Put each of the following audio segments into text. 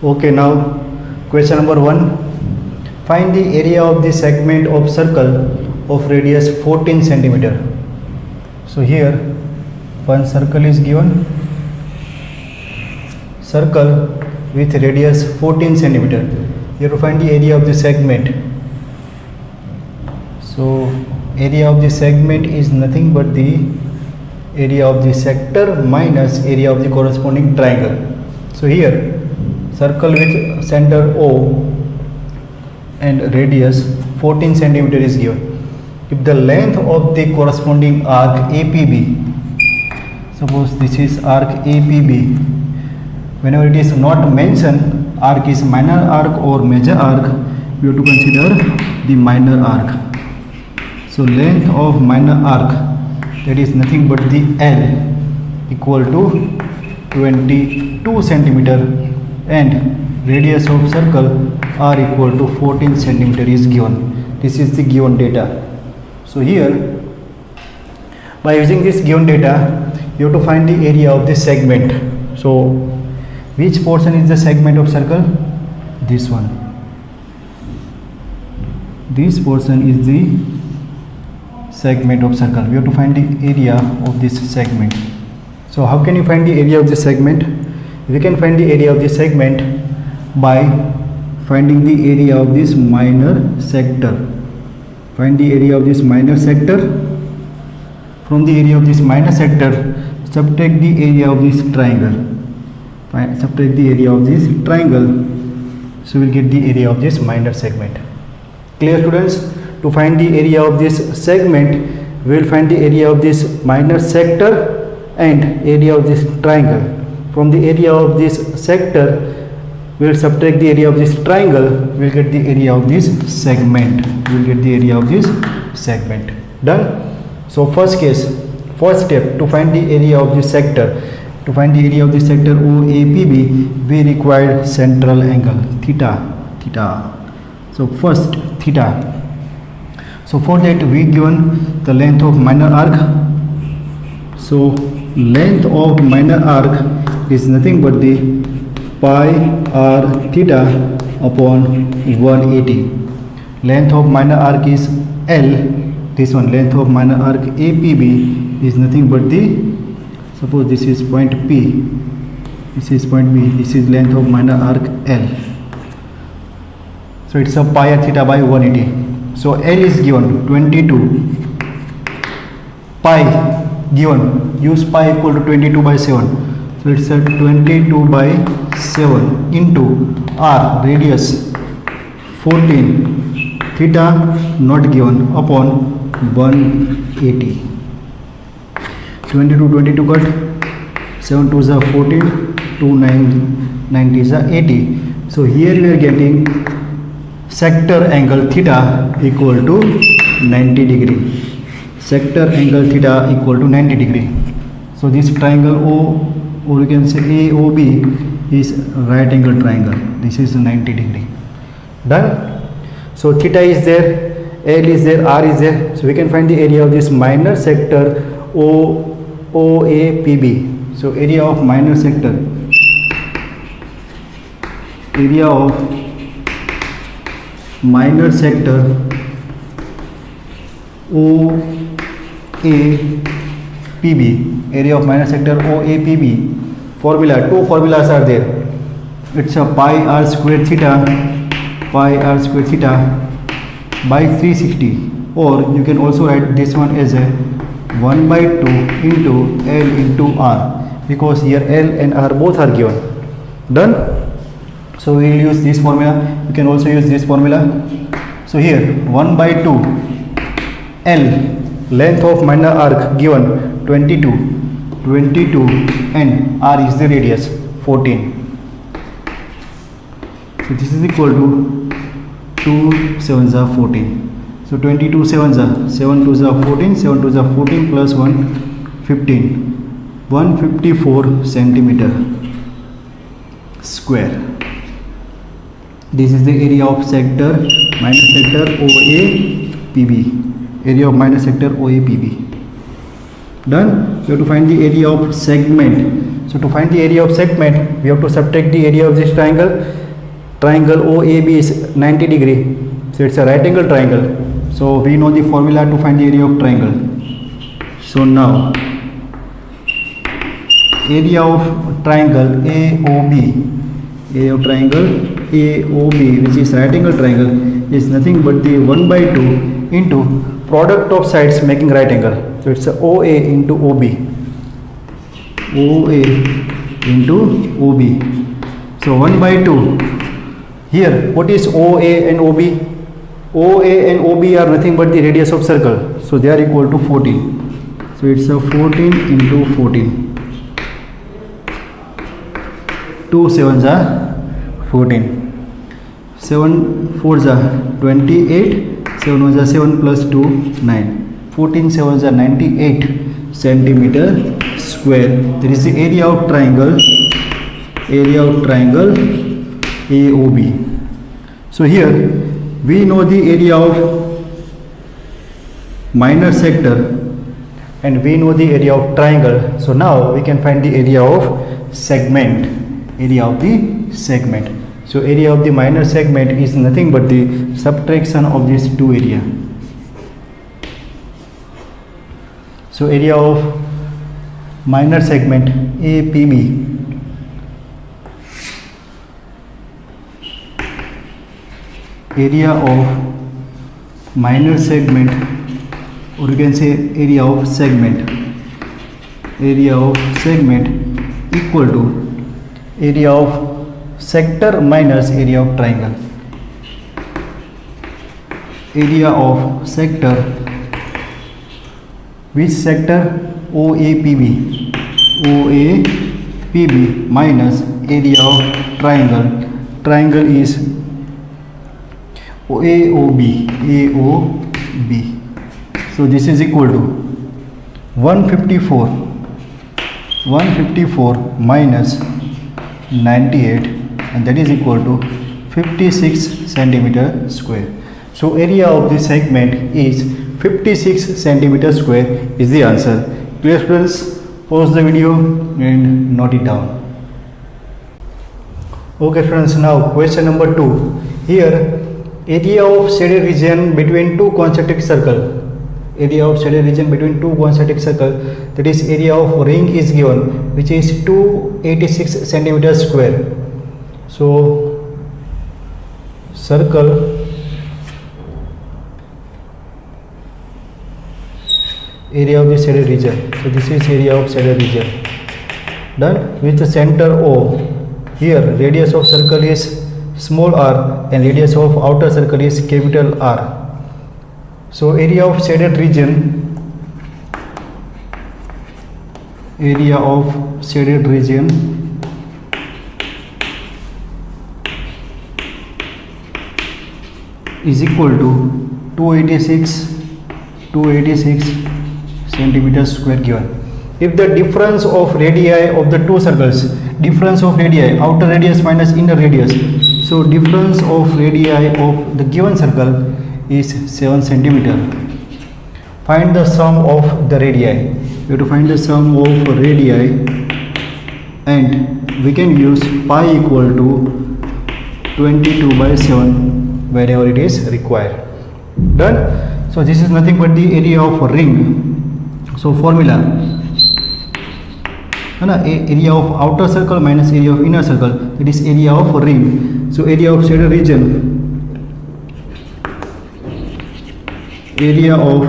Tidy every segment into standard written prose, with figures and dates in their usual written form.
Okay, now question number 1. Find the area of the segment of circle of radius 14 centimeter. So here one circle is given, circle with radius 14 centimeter. You have to find the area of the segment. So area of the segment is nothing but the area of the sector minus area of the corresponding triangle. So here circle with center O and radius 14 centimeter is given. If the length of the corresponding arc APB, suppose this is arc APB, whenever it is not mentioned arc is minor arc or major arc, we have to consider the minor arc. So length of minor arc, that is nothing but the L, equal to 22 centimeter, and radius of circle R equal to 14 centimeter is given. This is the given data. So here by using this given data you have to find the area of the segment. So which portion is the segment of circle? This one. This portion is the segment of circle. We have to find the area of this segment. So how can you find the area of the segment? We can find the area of the segment by finding the area of this minor sector. Find the area of this minor sector. From the area of this minor sector, subtract the area of this triangle. Subtract the area of this triangle. So we will get the area of this minor segment. Clear, students? To find the area of this segment, we will find the area of this minor sector and area of this triangle. From the area of this sector, we will subtract the area of this triangle, we will get the area of this segment. We will get the area of this segment. Done? So first step, to find the area of the sector. To find the area of the sector OAPB, we require central angle theta. So first theta. So for that we given the length of minor arc. So length of minor arc is nothing but the pi r theta upon 180. Length of minor arc is L. This one, length of minor arc APB is nothing but the, suppose this is point P, this is point B, this is length of minor arc L. So it's a pi r theta by 180. So L is given 22, pi given, use pi equal to 22 by 7. So it's a 22 by 7 into R, radius 14, theta not given, upon 180. 22 cut, 7 2s are 14, 2 9 is 80. So here we are getting sector angle theta equal to 90 degree. Sector angle theta equal to 90 degree. So this triangle O, or you can say AOB, is right angle triangle. This is 90 degree. Done? So theta is there, L is there, R is there. So we can find the area of this minor sector OAPB. So area of minor sector, area of minor sector OAPB, area of minor sector OAPB. Formula, two formulas are there. It's a pi r square theta by 360, or you can also write this one as a 1 by 2 into L into R, because here L and R both are given. Done? So we will use this formula. You can also use this formula. So here 1 by 2 L, length of minor arc given 22, and R is the radius 14. So this is equal to 2 7s are 14. So 22 7s are 7 2s are 14, 7 2s are 14 plus 1 15, 154 centimeter square. This is the area of sector, minor sector OAPB. Area of minor sector OAPB. Done? You have to find the area of segment. So to find the area of segment, we have to subtract the area of this triangle. Triangle OAB is 90 degree. So it's a right angle triangle. So we know the formula to find the area of triangle. So now area of triangle AOB, area of triangle AOB, which is right angle triangle, is nothing but the 1 by 2 into product of sides making right angle. So it's a OA into OB, OA into OB. So 1 by 2. Here, what is OA and OB? OA and OB are nothing but the radius of circle. So they are equal to 14. So it's a 14 into 14. 2 7s are 14. 7 4s are 28. 7 1s are 7 plus 2 9. 14 7s are 98 centimeter square. That is the area of triangle. Area of triangle AOB. So here we know the area of minor sector and we know the area of triangle. So now we can find the area of segment. Area of the segment. So area of the minor segment is nothing but the subtraction of these two area. So area of minor segment APB. Area of minor segment, or you can say area of segment. Area of segment equal to area of sector minus area of triangle. Area of sector, which sector? OAPB. OAPB minus area of triangle. Triangle is AOB. AOB. So this is equal to 154. 154 minus 98, and that is equal to 56 centimeter square. So area of this segment is 56 centimeter square is the answer. Clear students? Pause the video and note it down. Okay friends, now question number 2. Here area of shaded region between two concentric circle. Area of shaded region between two concentric circle, that is area of ring is given, which is 286 centimeters square. So circle area of the shaded region. So this is area of shaded region. Done. With the center O. Here radius of circle is small r and radius of outer circle is capital R. So area of shaded region, area of shaded region is equal to 286 centimeters square given. If the difference of radii of the two circles, difference of radii, outer radius minus inner radius, so difference of radii of the given circle is 7 centimeter. Find the sum of the radii. We have to find the sum of radii, and we can use pi equal to 22 by 7 wherever it is required. Done. So this is nothing but the area of a ring. So formula, area of outer circle minus area of inner circle, that is area of a ring. So area of shaded region, area of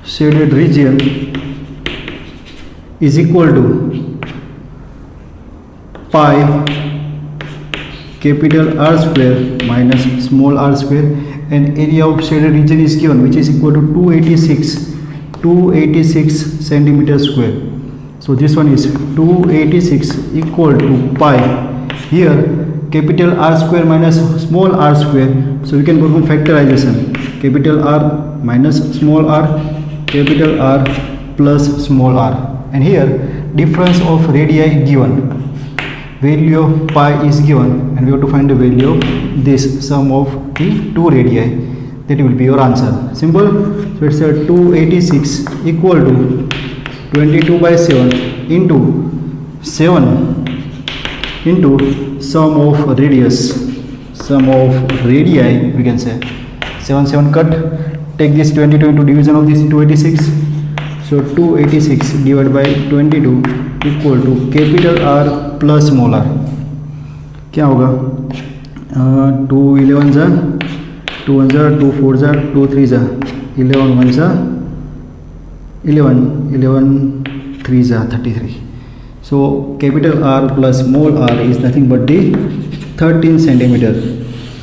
shaded region is equal to pi capital R square minus small r square, and area of shaded region is given, which is equal to 286 centimeter square. So this one is 286 equal to pi. Here capital R square minus small r square, so we can perform factorization. Capital R minus small r, capital R plus small r, and here difference of radii given, value of pi is given, and we have to find the value of this sum of the two radii. That will be your answer. Simple. So it's a 286 equal to 22/7 into 7 into sum of radii, we can say 7 cut, take this 22 into division of this 286, so 286 divided by 22 equal to capital R plus small r, क्या होगा 2 11 जा 2 1 जा 2 4 जा 2 3 जा 11 1 जा 11 11 3 जा 33. So capital R plus small r is nothing but the 13 centimeter.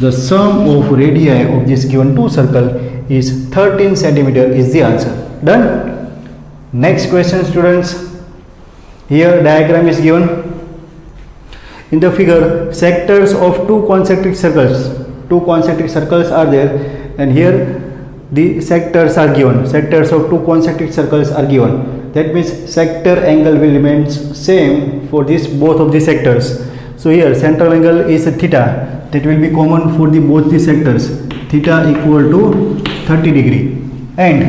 The sum of radii of this given two circle is 13 centimeter is the answer. Done. Next question, students. Here diagram is given. In the figure, sectors of two concentric circles are there, and here the sectors are given. Sectors of two concentric circles are given. That means sector angle will remain same for this both of the sectors. So here central angle is theta, that will be common for the both the sectors. Theta equal to 30 degree, and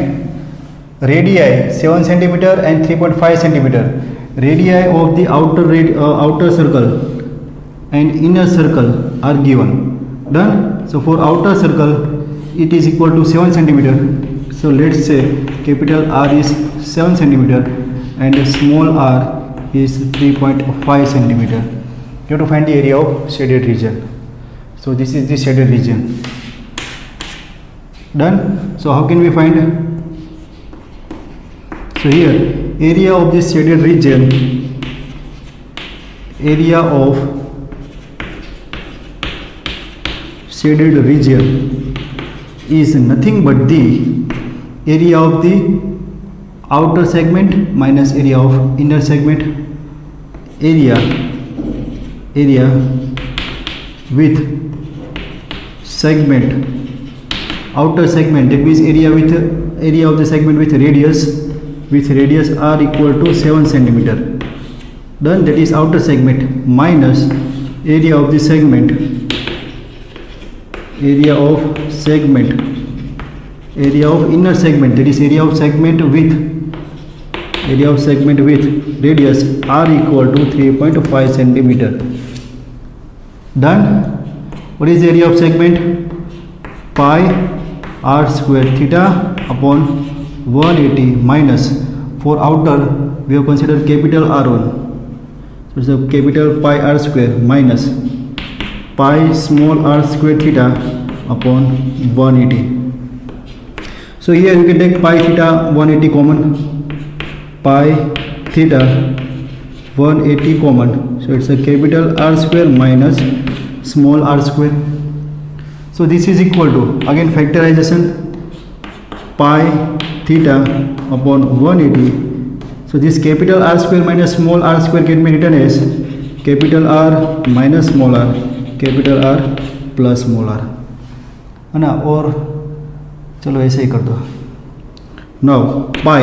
radii 7 centimeter and 3.5 centimeter. Radii of the outer circle and inner circle are given. Done. So for outer circle it is equal to 7 centimeter. So let's say capital R is 7 centimeter and small r is 3.5 centimeter. You have to find the area of shaded region. So this is the shaded region. Done. So how can we find? So here area of this shaded region, area of shaded region is nothing but the area of the outer segment minus area of inner segment. Area with segment, outer segment, that means area of the segment with radius r equal to 7 centimeter. Then that is outer segment minus area of the segment, area of inner segment, that is area of segment with radius r equal to 3.5 centimeter. Done. What is the area of segment? Pi r square theta upon 180 minus, for outer we have considered capital R1, so it's a capital pi r square minus pi small r square theta upon 180. So here you can take pi theta 180 common, pi theta 180 common, so it's a capital R square minus small r square. So this is equal to, again factorization, pi theta upon 180. So this capital R square minus small r square can be written as capital R minus small r, capital R plus small r, है ना. और चलो ऐसे ही कर दो. Now pi,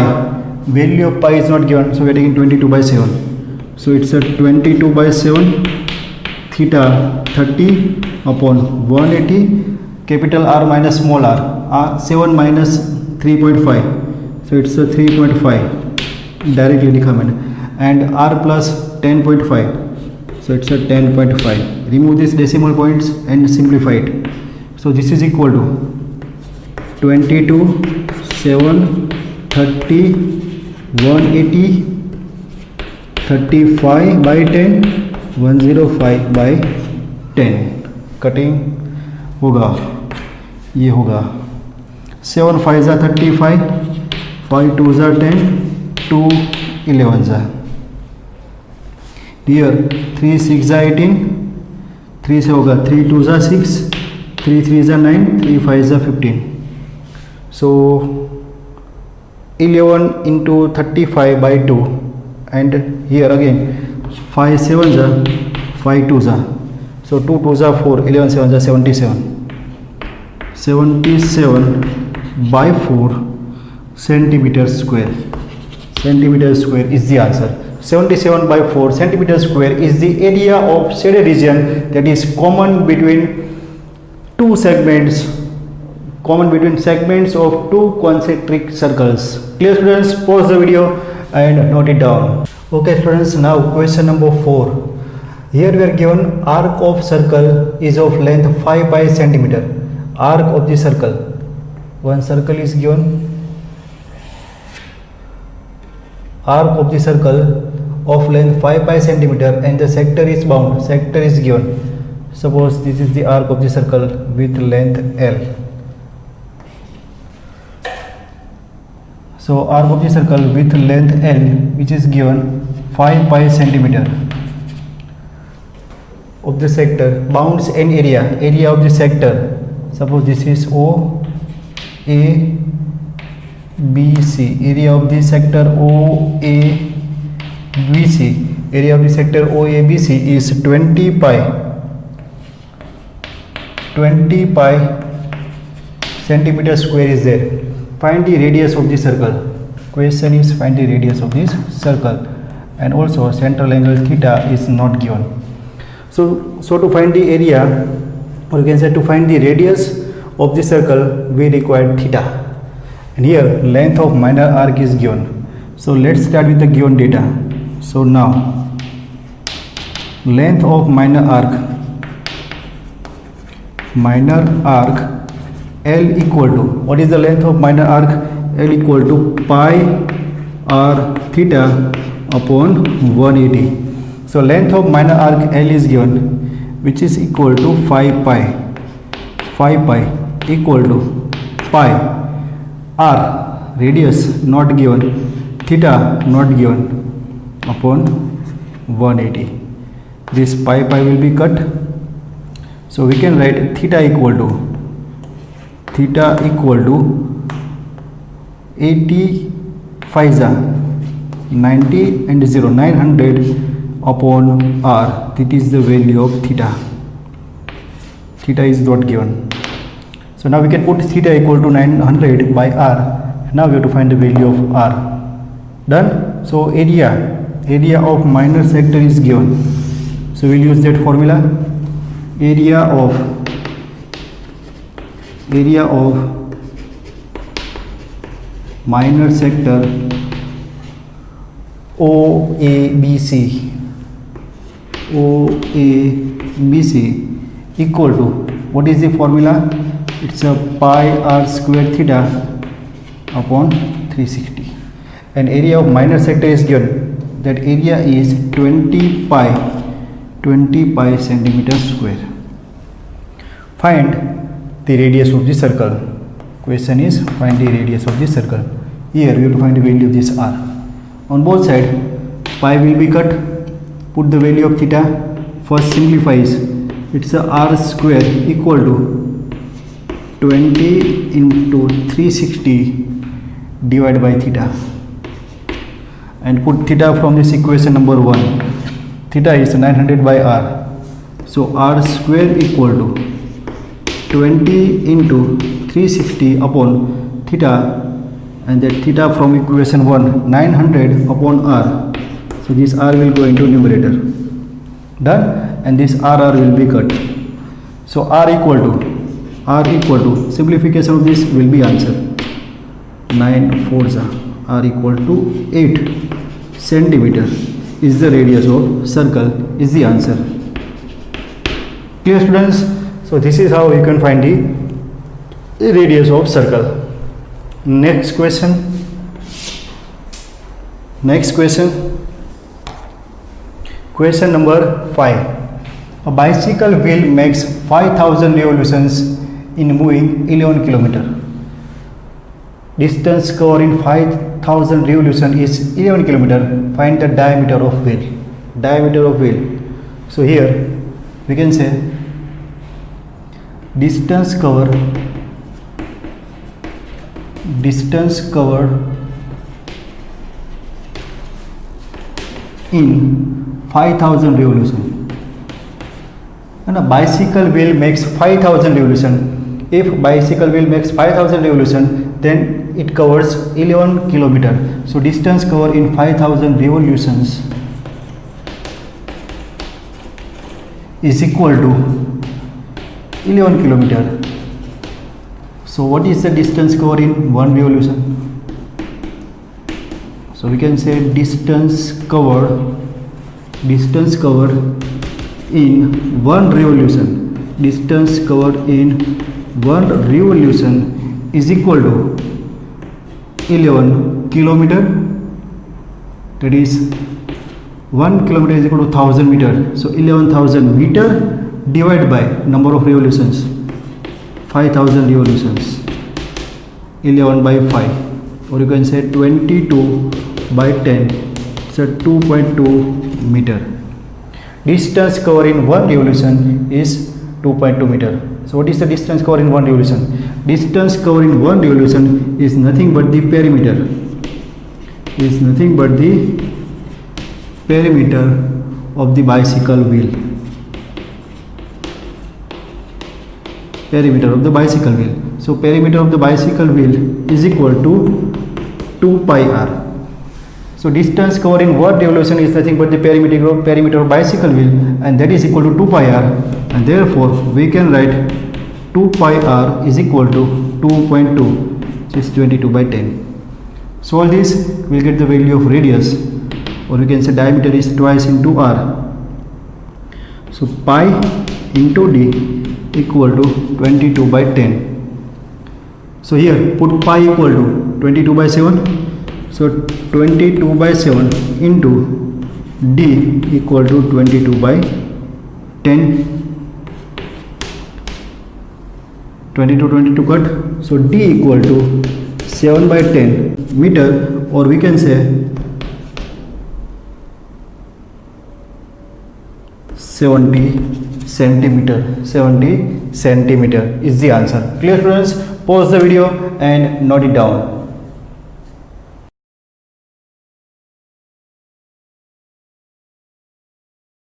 value of pi is not given, so we are taking 22/7. So it's a 22/7, theta 30 upon 180, capital R minus small r, 7 minus 3.5, so it's a 3.5 directly लिखा मैंने, and r plus 10.5, so it's a 10.5. Remove these decimal points and simplify it. So this is equal to 22, 7, 30, 180, 35/10, 105/10. Cutting होगा, ये होगा 7 5 जा 35, 5 2 जा 10, 2 11 जा. Here 3 6 जा 18, 3 से होगा 3 2 जा 6, 3 3 जा 9, 3 5 जा 15. So 11 into 35/2, and here again 5 7 जा 5 2 जा, so 2 2 जा 4, 11 7 जा 77. 77/4 centimeter square. Centimeter square is the answer. 77/4 centimeter square is the area of shaded region that is common between segments of two concentric circles. Clear, students? Pause the video and note it down. Okay friends, now question number 4. Here we are given arc of circle is of length 5 pi centimeter. Arc of the circle. One circle is given. Arc of the circle of length 5 pi centimeter and the sector is bound. Sector is given. Suppose this is the arc of the circle with length L. So arc of the circle with length L, which is given 5 pi centimeter, of the sector bounds an area of the sector. Suppose this is O A B C, area of the sector O A B C, area of the sector O A B C is 20 pi centimeter square is there. Find the radius of the circle. Question is find the radius of this circle, and also central angle theta is not given. So to find the area, or you can say to find the radius of the circle, we require theta. And here length of minor arc is given. So let's start with the given data. So now length of minor arc L equal to, what is the length of minor arc? L equal to pi r theta upon 180. So length of minor arc L is given, which is equal to 5 pi equal to pi r, radius not given, theta not given, upon 180. This pi will be cut. So we can write theta equal to 80 5 90 and 0, 900 upon r. That is the value of theta. Theta is not given. So now we can put theta equal to 900 by r. Now we have to find the value of r. Done. So area of minor sector is given. So we'll use that formula. Area of minor sector OABC equal to, what is the formula? It's a pi r square theta upon 360, and area of minor sector is given. That area is 20 pi centimeter square. Find the radius of the circle. Question is find the radius of the circle. Here we have to find the value of this r. On both sides, pi will be cut. Put the value of theta. First simplifies. It's a r square equal to 20 into 360 divided by theta. And put theta from this equation number 1. Theta is 900 by r. So r square equal to 20 into 360 upon theta, and that theta from equation 1, 900 upon r. So this r will go into numerator. Done. And this r will be cut. So r equal to simplification of this will be answer 9 4s r equal to 8 centimeter is the radius of circle is the answer. Clear students? So this is how you can find the radius of circle. Next question. Question number 5. A bicycle wheel makes 5000 revolutions in moving 11 km. Distance covered in 5000 revolution is 11 km. Find the diameter of wheel. So here we can say distance covered in 5000 revolution. And a bicycle wheel makes 5000 revolution. If bicycle wheel makes 5000 revolution, then it covers 11 km. So distance covered in 5000 revolutions is equal to 11 km. So what is the distance covered in one revolution? So we can say distance covered in one revolution. Distance covered in one revolution is equal to 11 kilometer. That is 1 kilometer is equal to 1000 meter. So 11,000 meter divided by number of revolutions, 5000 revolutions. 11 by 5, or you can say 22 by 10. So 2.2 meter. Distance covered in one revolution is 2.2 meter. So what is the distance covered in one revolution? Distance covered in one revolution is nothing but the perimeter. Is nothing but the perimeter of the bicycle wheel. Perimeter of the bicycle wheel. So perimeter of the bicycle wheel is equal to 2 pi r. So distance covered in one revolution is nothing but the perimeter of bicycle wheel, and that is equal to 2 pi r, and therefore we can write 2 pi r is equal to 2.2, which is 22 by 10. Solve this, we will get the value of radius, or we can say diameter is twice into r. So pi into d equal to 22 by 10. So here put pi equal to 22 by 7. So 22 by 7 into d equal to 22 by 10. 22 cut. So d equal to 7 by 10 meter, or we can say 70 centimeter. 70 centimeter is the answer. Clear, students? Pause the video and note it down.